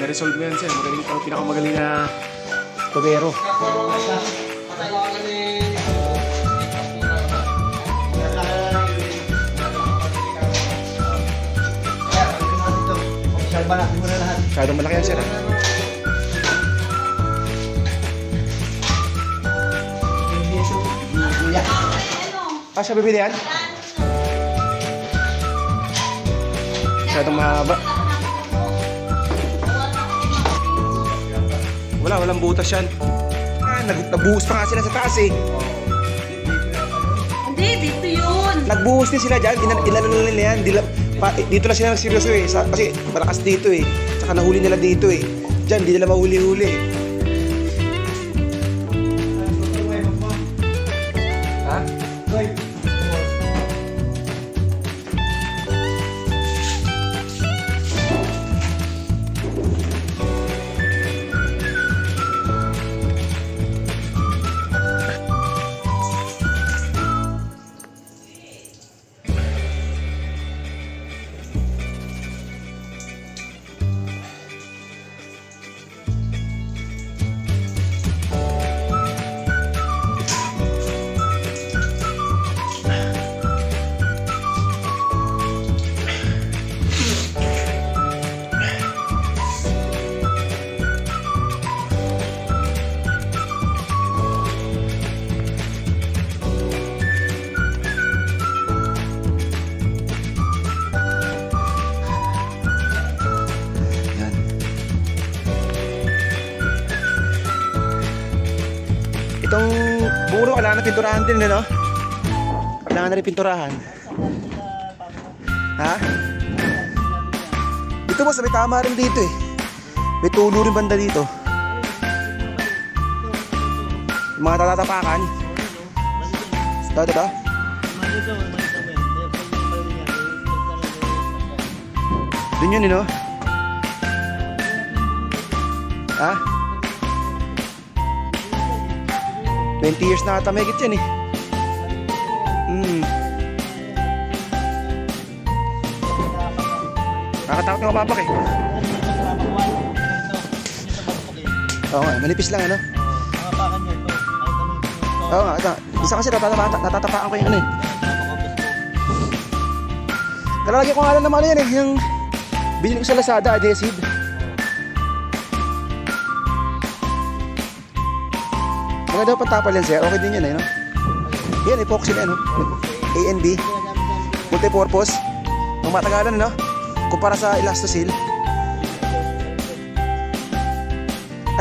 na-resolve mo yan sir. Magaling ka, pinakamagaling na tubero. Masyadong malaki yan sir. Siya bibili yan? Masyadong mahaba. Walang butas yan. Nagbuhos pa nga sila sa taas eh. Hindi, dito yun. Nagbuhos din sila dyan. Inano nila yan. Dito na sila nagseryoso eh. Kasi malakas dito eh. Saka nahuli nila dito eh. Dyan, di nila mahuli-huli eh. Ha? Itong buro, kailangan na pinturahan din, no? Kailangan na rin pinturahan. Ha? Ito boss, may tama rin dito eh. May tulo rin banda dito. Yung mga tatatapakan. Ito. Dun yun, no? Ha? 20 years na ata may higit yan eh. Nakakatakot ng mapapak eh. Oo nga, manipis lang ano. Oo nga, isa kasi natatapaan ko yung ano eh. Nalalagyan ko nga lang naman ano yan eh. Yung binili ko sa Lazada, adhesive. Maganda daw pantapal yan sir, okay din yan eh, no? Yan, epoxy na, no? A and B, multi-purpose. Ang matagalan, no? Kumpara sa Elastosil.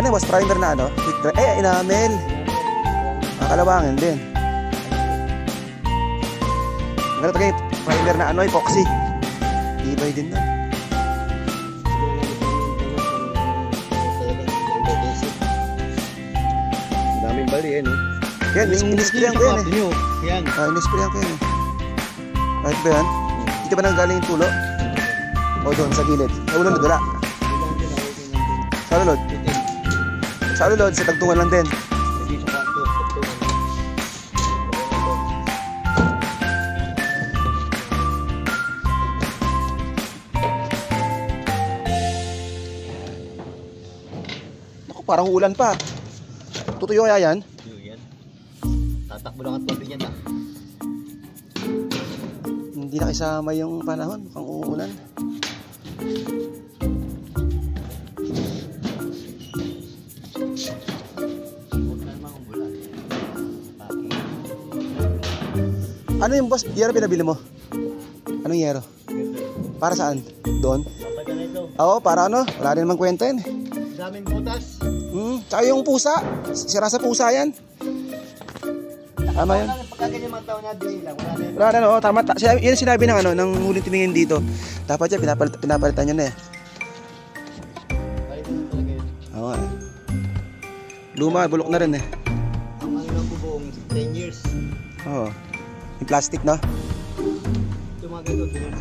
Ano yung boss, primer na, no? Enamel. Kalawangin din. Maganda tagay, primer na, ano, epoxy. Ibay din na. Daming bali yan eh. Yan, inisprayan ko yan eh. Yan. Inisprayan ko yan eh. Right ba yan? Dito ba nanggaling yung tulo? O doon sa gilid? Sa ulod wala? Sa ulod? Sa ulod, sa tagtungan lang din. Naku, parang ulan pa. Tutuyo kaya yan? Tutuyo yan. Tatakbo lang ang tubig yan ah. Hindi na kasama yung panahon. Mukhang uulan. Ano yung boss? Yero pinabili mo? Anong yero? Para saan? Doon? Oo, para ano? Wala rin naman kwenta yan eh. Daming butas. Tsaka yung pusa, sira sa pusa yan. Tama yun. Wala na, no, tama. Yan sinabi ng ano, ng huling tumingin dito. Dapat yan, pinapalitan nyo na eh. Oo eh. Luma, bulok na rin eh. Ang ano lang po buong 10 years. Oo. Yung plastic, no? Ito mga ganito, 10 years.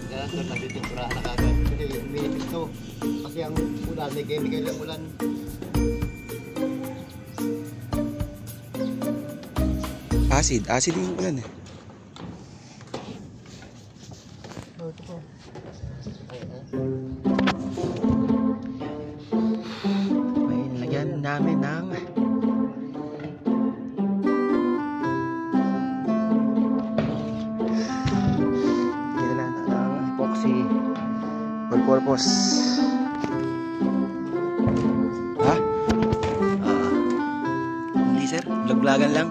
Kaya ito, nagtitinturahan na kagad. Kasi uminipis ito. Kasi ang ulan, may chemical yung ulan. Acid yung ulan eh. Ito po. namin ng epoxy all purpose. Ha? Hindi sir, vlog-vlogan lang.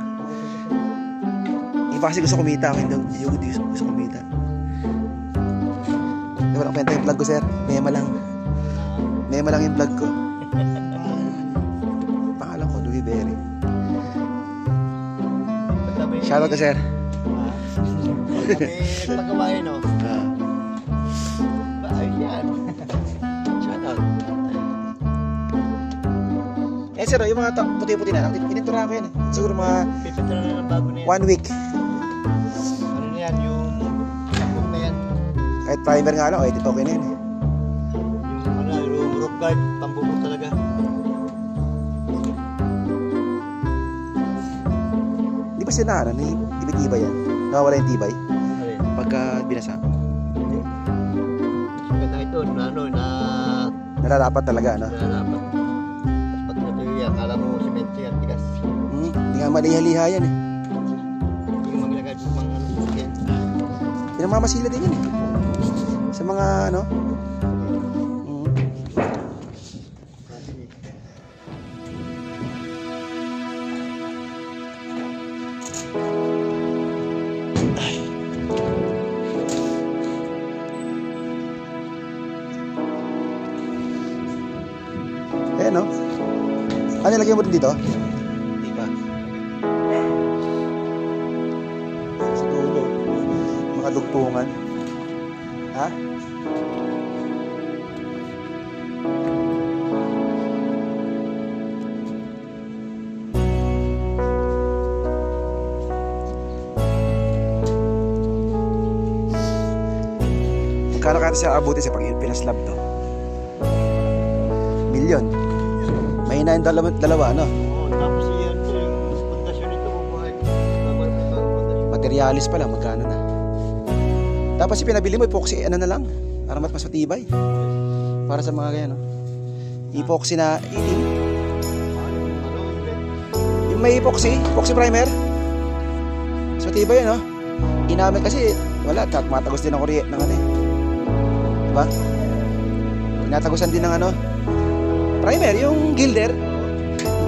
Iba kasi gusto kumita. Hindi gusto kumita. Di ba kwenta yung vlog ko sir? Mema lang yung vlog ko. Pangalan ko, Louie Berry. Shoutout ka sir. Pagkawain no? Ayos yan. Shoutout. Eh sir, yung mga puti-puti na, pininturahan ko yan eh. Siguro mga Pipintura na ng bago na yan. 1 week. Ano na yan, yung lakot na yan. Kahit primer nga lang, okay na yan eh. Yung rock guard, pambubog talaga. Di ba sila tibay yan? Nawawala yung tibay? Alin? Pagka binasa. Maganda ito, Nalalapat talaga, ano? nalalapat. Tapos pag natuyo yan, kala mo semento yan, tigas. Hindi nga maliha-liha yan eh. Yung mga ginagad sa mga yan. Pinamamasila din yan eh. Sa mga ano. No? Ano nilagay mo rin dito? Hindi pa. Sa dulo. Mga dugtungan. Ha? Magkano kaya siya abuti sa pag pinaslab to? Milyon. Mahina yung dalawa, ano? Oo, tapos yan yung pundasyon nito, bubuhay. Materialis pa lang, magkano na. Tapos yung pinabili mo, epoxy, ano na lang? Para mas matibay. Para sa mga ganyan, no? Epoxy na, yung may epoxy primer. Mas matibay yun, no? Inamit kasi, wala, matagos din ng kuryente ng ano eh. Diba? Tinatagusan din ng ano, primer, yung gilder.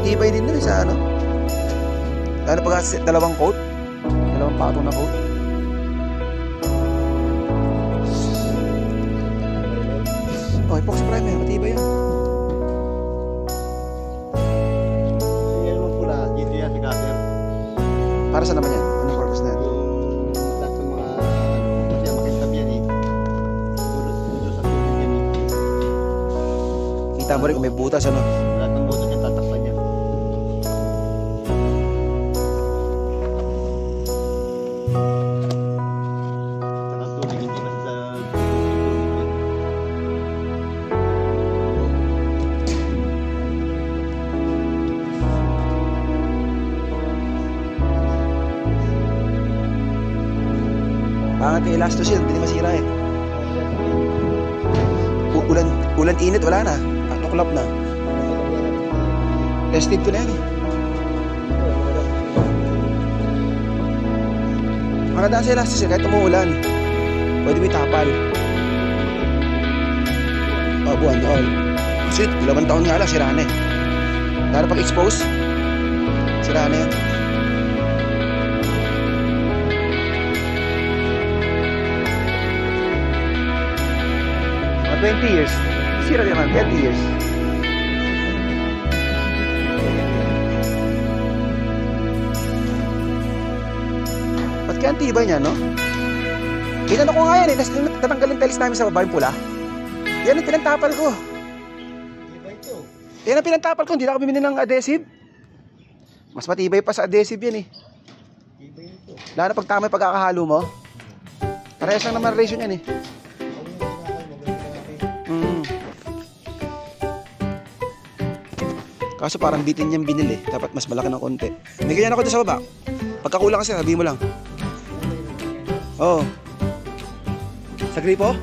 Tibay din sa ano. Lalo pag dalawang coat. Dalawang patong na coat. Oh, epoxy primer, matibay yan. Yan mo pula, dito yan, si Gater. Para saan naman yan? Anong purpose na yan? Yung lahat ng mga, kasi makintab yan eh. Dulo sa tubig yan eh. Kita mo rin kung may butas, ano? Lahat ng butas yan, tatakpan niya. Saka tubig, hindi basta tubig yan. Pangat yung elastos yun, hindi masira eh. Ulan init, wala na. Tuklap na. Tested ko na yan eh. Makadaan sa elastos yun, kahit umuulan. Pwede may tapal. Buwan, all. Kasi 2 taon nga lang, sira na eh. Lalo pag expose, sira na yan. Mga 20 years. Sira din naman, 30 years. Ba't kaya ang tibay niya, no? Inano ko nga yan eh, natanggalin tiles namin sa baba yung pula. Yan ang pinantapal ko. Iba ito. Yan ang pinantapal ko, hindi na ako bumili ng adhesive. Mas matibay pa sa adhesive yan eh. Iba ito. Lalo na pag tama yung pagkakahalo mo. Parehas lang naman ratio yan eh. Kaso parang bitin niyang binili. Dapat mas malaki ng konti. May ganyan ako dyan sa baba. Pagkakulang kasi, sabi mo lang. Oo. Sa gripo?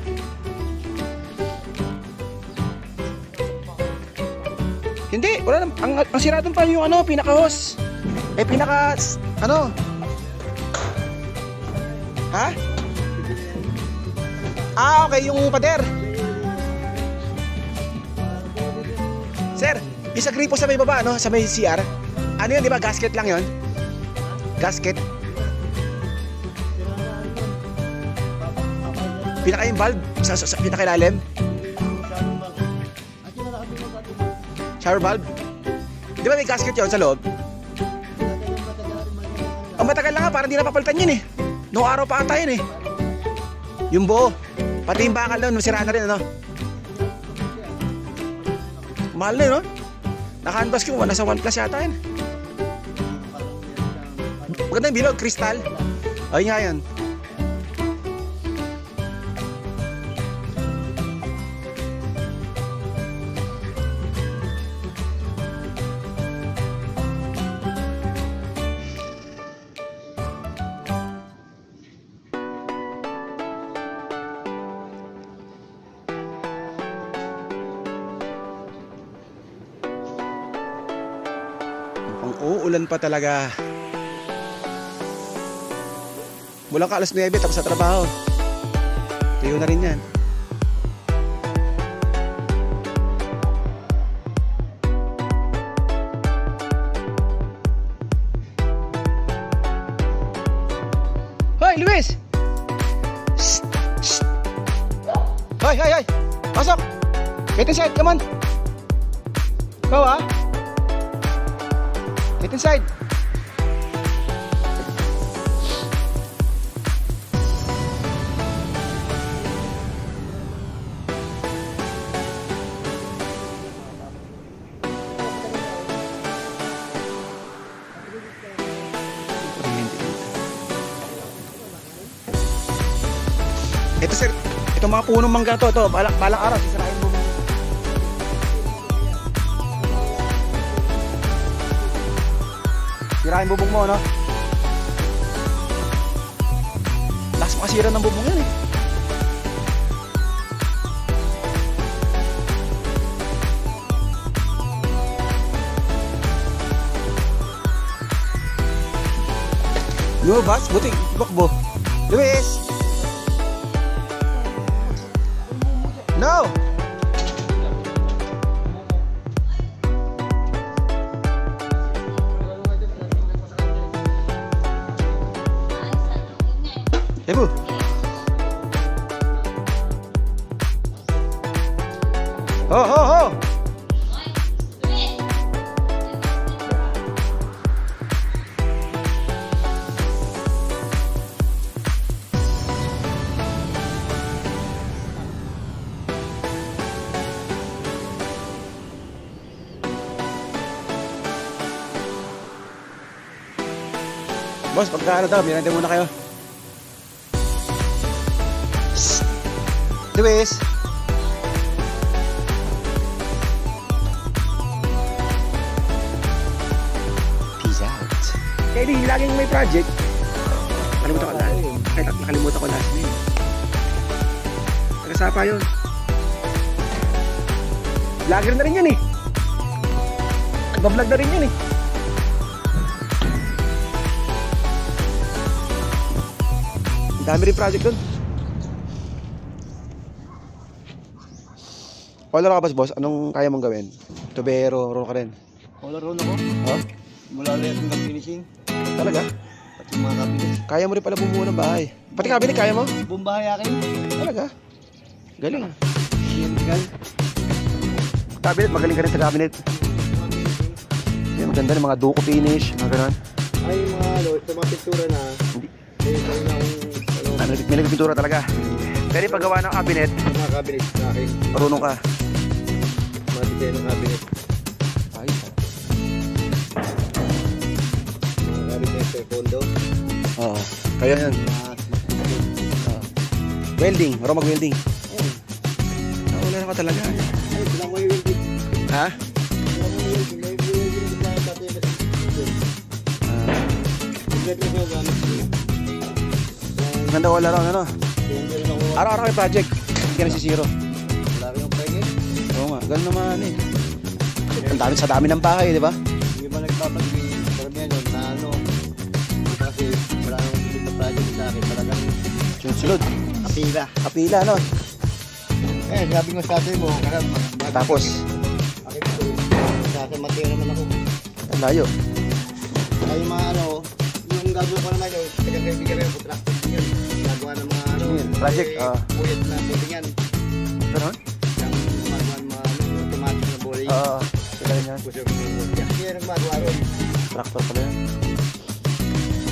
Hindi, wala naman. Ang sira doon pa yung ano, pinaka-hose. Eh, ano? Ha? Okay, yung pader. Sir, yung sa gripo sa may baba, no? Sa may CR. Ano yun, di ba? Gasket lang yun? Gasket. Pinaka yung valve? Sa pinaka-ilalim? Shower valve? Di ba may gasket yun sa loob? Ang matagal lang nga, parang di napapalitan yun eh. Noong araw pa ata yun eh. Yung buo. Pati yung bakal doon, masira na rin ano. Mahal na yun no? Naka-unbox ko, nasa 1 plus yata yun. Maganda yung bilog, kristal. Ayun nga yun. Uulan pa talaga. Mula ka alas 9 tapos sa trabaho. Tuyo na rin yan. Hoy, Luis! Shh! Shh! Hoy, hoy, hoy! Pasok! Get inside, come on! Ikaw ah! Get inside. Ito sir, ito mga punong mangga to, balang araw sisirain mo. Sirain bubong mo, no? Lakas makasira ng bubong yan, eh. Lumabas? Buti, bakbo. Luis! No! Ibu. Oh, oh, oh. Boss, pagka ano daw, binante muna kayo. Luis. Peace out. Kaya di, laging may project. Nakalimutan ko last name. Tagasapa yun. Vlogger na rin yan eh. Nagbablog na rin yan eh. Ang dami rin project dun. All around ka ba, boss? Anong kaya mong gawin? Tubero, roll ka rin? All around ako? Ha? Mula lahat ng finishing. Talaga? Pati mga cabinet. Kaya mo rin pala bumuo ng bahay. Pati cabinet, kaya mo? Buong bahay akin. Talaga? Galing. Cabinet, magaling ka rin sa cabinet. Yan, maganda ng mga duko finish, mga ganun. Ay, mga sa mga pintura na. Hindi. Ano, may nagpintura talaga. Pero yung paggawa ng cabinet, mga cabinet sa akin. marunong ka. Mga design ng cabinet. Ay. Mga cabinet sa condo. Oo. Kaya yan. Welding, marunong mag-welding. Wala na ka talaga. Ay, bilang may welding. Ha? Bilang may welding. May welding sa dati. Ganda wala raw, ano? Araw-araw may project. Hindi ka nasisiro. Wala rin yung pwede. Oo nga, ganun naman eh. Ang dami sa dami ng bahay, di ba? Hindi ba nagpapagin? Karamihan yun na ano. Kasi wala nang sulit na project sa akin. Talagang Sunod. kapila. Kapila, no? Eh, sabi ko sa atin mo, Tapos, bakit ito? Sa akin, matira naman ako. ang layo. Kaya yung mga ano, yung gagawin ko naman yun, taga-kaibigan ko yung contractor yun. Gagawa ng mga ano, Project, puyat na buildingan. Ganon? Yung gumagawa ng mga automatic na bowling. Oo, sila rin yan. Puso ko yung bowling. Kasi yan ang gumagawa ron. Traktor pala yan.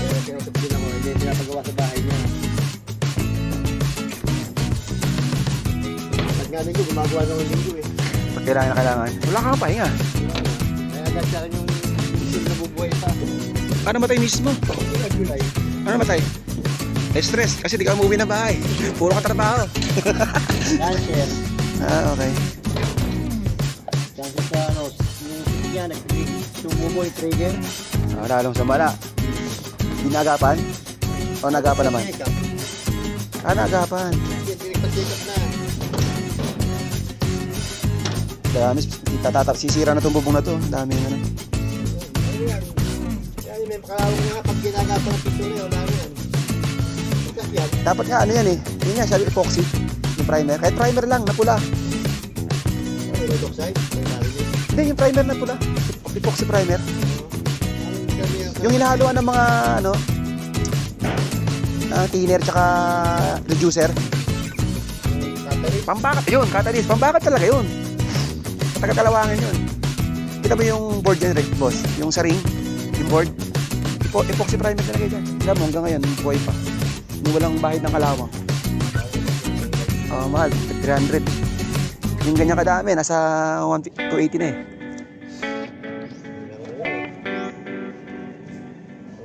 Kaya kinusap din ako, hindi pinapagawa sa bahay niya. Pag nga linggo, gumagawa ng linggo eh. Pag kailangan na kailangan. Wala kang pahinga. Kaya agad sa akin yung isip na bubuhay pa. Paano matay mismo? Gulay. Ano matay? Stress, kasi di ka umuwi na bahay. Puro ka trabaho. Cancer. Okay. Cancer sa ano, yung niya, sumuboy trigger. Lalong sa mala. Ginagapan? O nagapan naman? Nagapan. Tinigpat-tikap na. Dami, sisira na itong bubong na to. Dami nga na. Ano yan? Kaya may pakalawang nga pag ginagapan ng picture yun, ano yan? Pagkas yan. Dapat nga ano yan eh. Yun nga, sabi epoxy. Yung primer. Kahit primer lang, na pula. Ano, red oxide? Hindi, yung primer na pula. Epoxy primer. Yung hinahaluan ng mga ano, thinner tsaka reducer. Pambakat yun, catalyst. Pambakat talaga yun. Taga-kalawangin yun. Kita mo yung board dyan, boss? Yung sa ring, yung board. Epoxy primer talaga dyan. Alam mo, hanggang ngayon, buhay pa. Yung walang bahid ng kalawang. Mahal, 300. Yung ganyan kadami, nasa 280 na eh.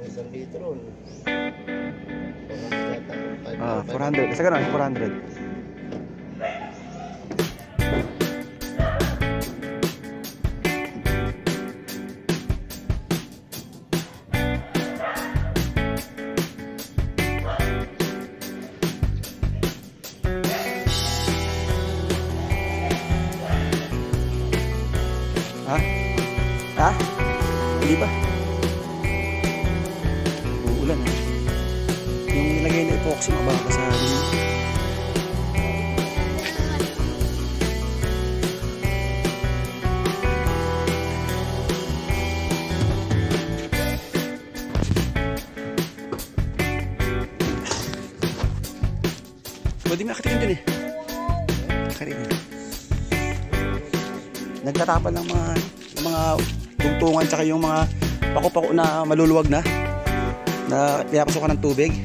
Isang litro. 400. Kasi gano'n, 400. Ha? Hindi ba? Uulan eh. Yung nilagay na epoxy, mababa sa amin. Pwede may nakatikin din eh. Nakatikin. Nagtatapal ng mga tungtungan tsaka yung mga pako-pako na maluluwag na pinapasukan ng tubig.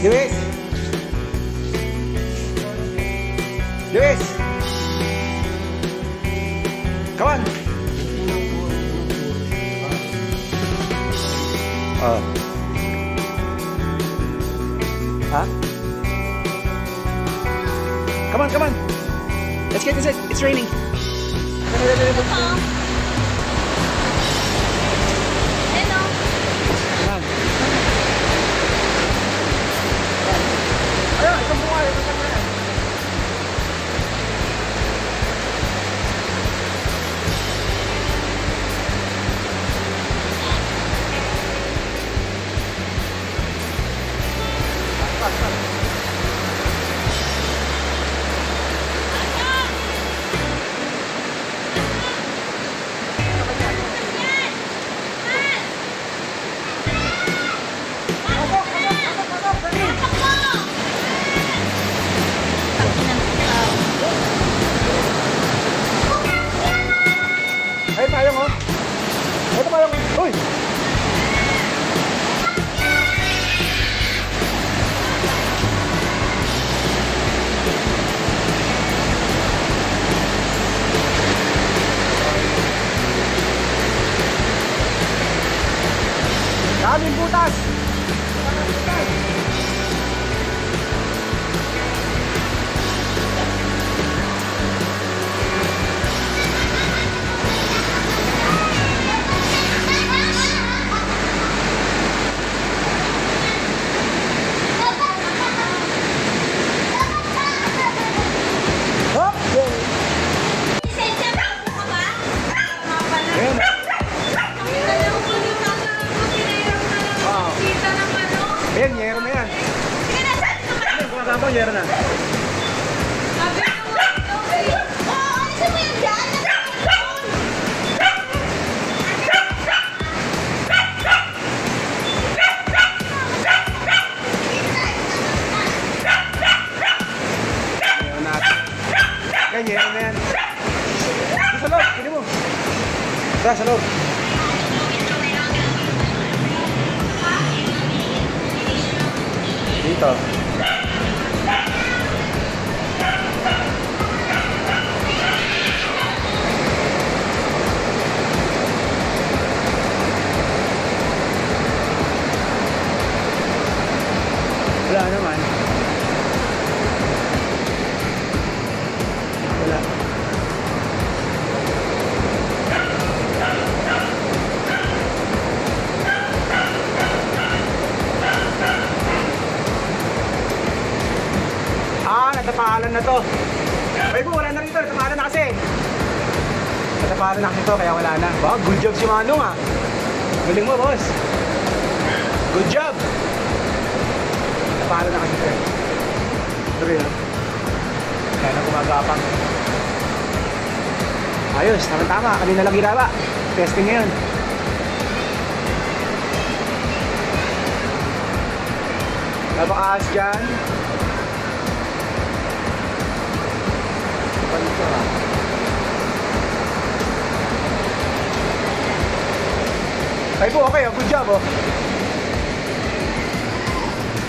Luis! Luis! Come on! Huh? Come on. Let's get this. It's raining. Hello. Come on. Ayun, itong bunga. Ay, payong oh. Ito payong. Uy! Daming butas! mo, yero na. Sabi ko, alisin mo yung dyan. Yero natin. Yan, yero na yan. Sa loob, pili mo. Sa loob. Dito. Wala naman. Wala. Natapalan na to. Ay po, wala na rito. Natapalan na kasi. Natapalan na kasi to, kaya wala na. Wow, good job si Manong ah. Galing mo, boss. Good job. Natapalan na kasi to. Tuloy na. Kaya na gumagapang. Ayos, tama-tama. Kanina lang ginaba. Testing ngayon. Napakaas dyan. Ay po, okay oh. Good job oh.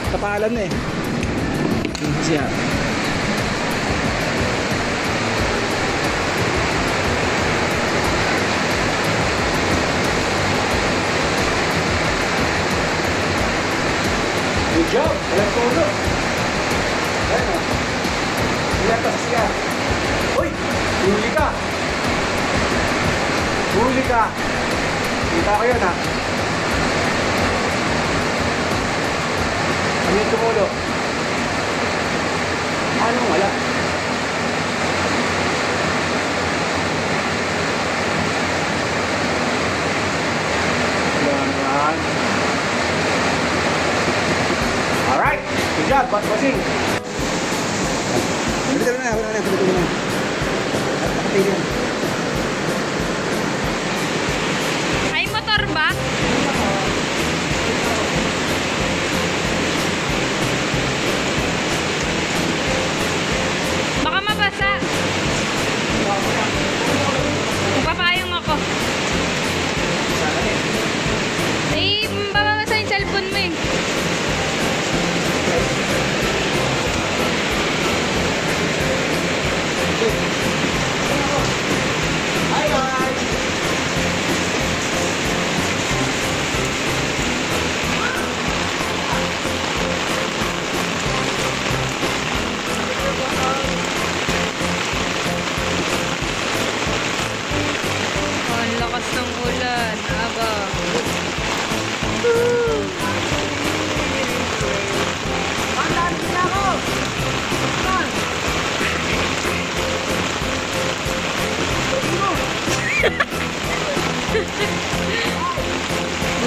Tapalan na eh. Siya. Good job. Alam ko ulo. Ayan oh. Ilatas siya. Uy! Huli ka! Huli ka! Kita ko yun ha. Ano yung tumulo? Anong wala? Wala naman. Alright! Good job, bossing! Wala na. Ay, motor ba? Baka mabasa. Papayong ako. Eh, bababasa yung cellphone mo eh. Hi guys! Oh, ang lakas ng ulan. Aba. Pandan sila ako!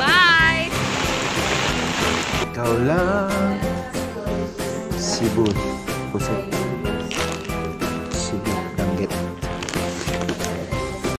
Bye! Ikaw lang si Bud Pusit.